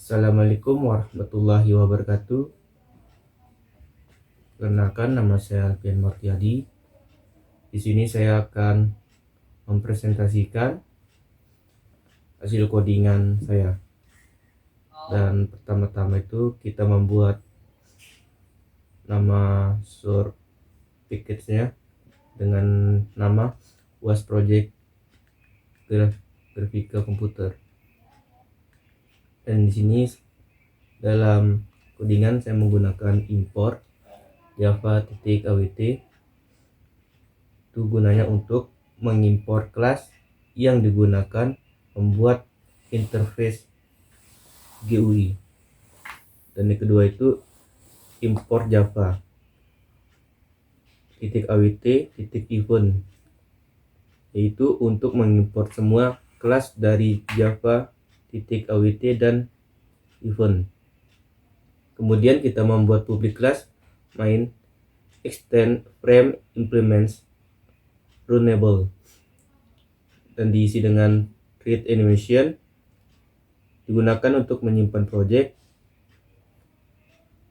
Assalamualaikum warahmatullahi wabarakatuh. Perkenalkan, nama saya Alfian Martiadi. Di sini saya akan mempresentasikan hasil codingan saya. Dan pertama-tama itu kita membuat nama source package-nya dengan nama UAS Project Grafika Komputer. Dan di sini dalam codingan saya menggunakan import java.awt. Itu gunanya untuk mengimpor kelas yang digunakan membuat interface GUI. Dan yang kedua itu import java .awt.event, yaitu untuk mengimport semua kelas dari java.awt dan event. Kemudian kita membuat public class main extend frame implements runnable dan diisi dengan create animation, digunakan untuk menyimpan project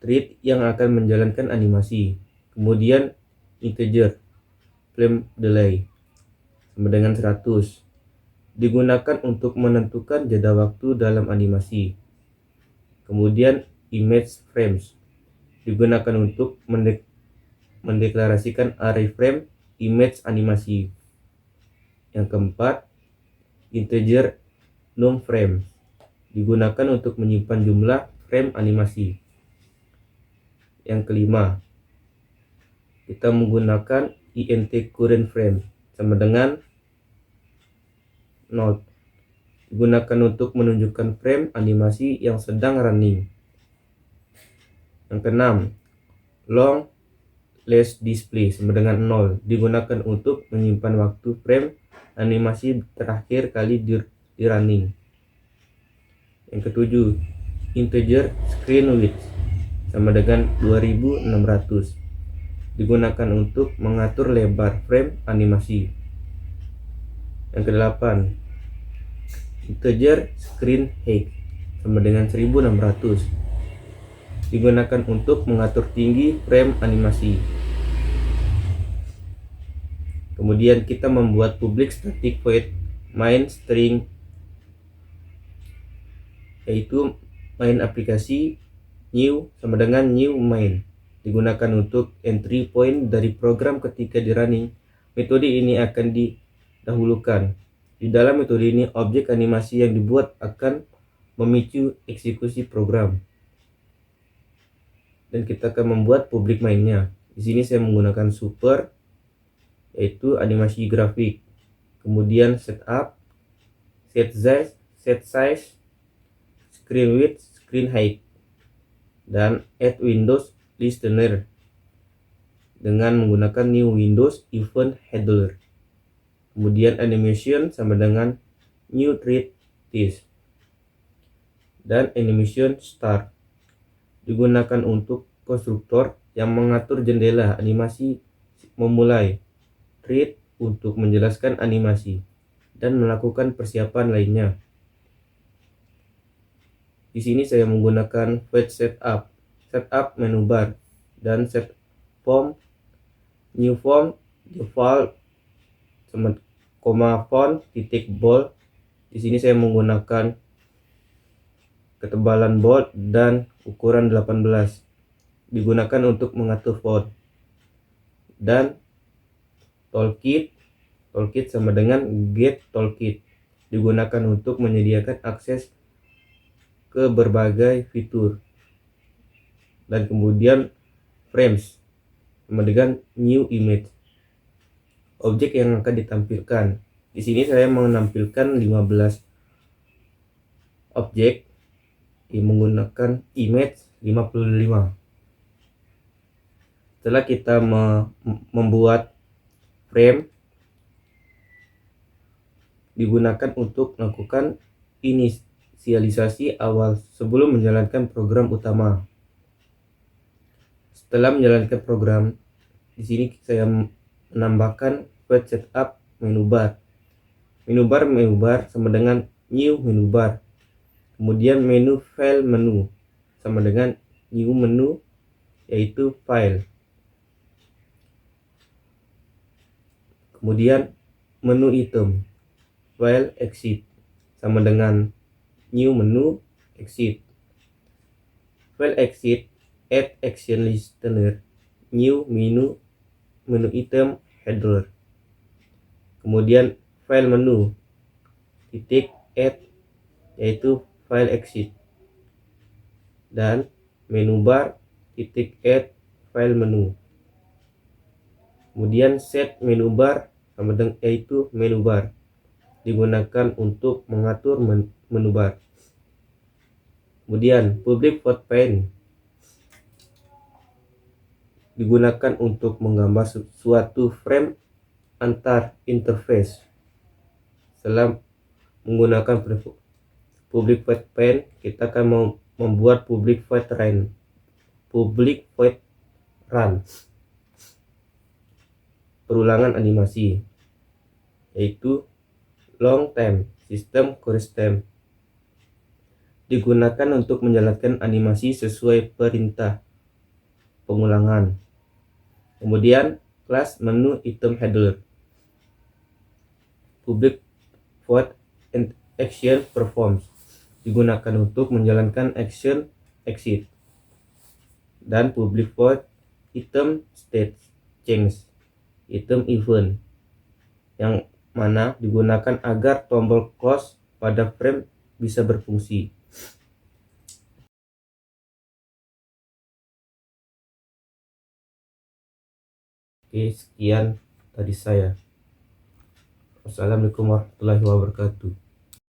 thread yang akan menjalankan animasi. Kemudian integer frame delay sama dengan 100, digunakan untuk menentukan jeda waktu dalam animasi. Kemudian image frames digunakan untuk mendeklarasikan array frame image animasi. Yang keempat, integer num frame digunakan untuk menyimpan jumlah frame animasi. Yang kelima, kita menggunakan int current frame sama dengan 0, digunakan untuk menunjukkan frame animasi yang sedang running. Yang keenam, long last display sama dengan 0, digunakan untuk menyimpan waktu frame animasi terakhir kali di running. Yang ketujuh, integer screen width sama dengan 2600, digunakan untuk mengatur lebar frame animasi. Yang kedelapan, integer screen height sama dengan 1600, digunakan untuk mengatur tinggi frame animasi. Kemudian kita membuat public static void main string, yaitu main aplikasi new sama dengan new main, digunakan untuk entry point dari program ketika di running. Metode ini akan didahulukan. Di dalam metode ini, objek animasi yang dibuat akan memicu eksekusi program. Dan kita akan membuat public mainnya. Di sini saya menggunakan super, yaitu animasi grafik. Kemudian setup, set size, screen width, screen height, dan add windows listener dengan menggunakan new windows event handler. Kemudian animation sama dengan new thread this, dan animation start digunakan untuk konstruktor yang mengatur jendela animasi memulai, thread untuk menjelaskan animasi, dan melakukan persiapan lainnya. Di sini saya menggunakan page setup menu bar, dan set form, new form, default, font, titik bold. Di sini saya menggunakan ketebalan bold dan ukuran 18, digunakan untuk mengatur font. Dan toolkit sama dengan get toolkit, digunakan untuk menyediakan akses ke berbagai fitur. Dan kemudian frames sama dengan new image, objek yang akan ditampilkan. Di sini saya menampilkan 15 objek menggunakan image 55. Setelah kita membuat frame, digunakan untuk melakukan inisialisasi awal sebelum menjalankan program utama. Setelah menjalankan program, di sini saya menambahkan page setup menu bar sama dengan new menu bar. Kemudian menu file menu sama dengan new menu, yaitu file. Kemudian menu item file exit sama dengan new menu exit. File exit add action listener new menu item header. Kemudian file menu titik add, yaitu file exit, dan menu bar titik add file menu. Kemudian set menu bar sama dengan, yaitu menu bar digunakan untuk mengatur menu bar. Kemudian public void pane digunakan untuk menggambar suatu frame antar interface. Setelah menggunakan public void pane, kita akan membuat public void run perulangan animasi, yaitu long time system chorus time digunakan untuk menjalankan animasi sesuai perintah pengulangan. Kemudian kelas menu item header public void and action performs digunakan untuk menjalankan action exit, dan public void item state change item event yang mana digunakan agar tombol close pada frame bisa berfungsi. Oke, sekian dari saya. Wassalamualaikum warahmatullahi wabarakatuh.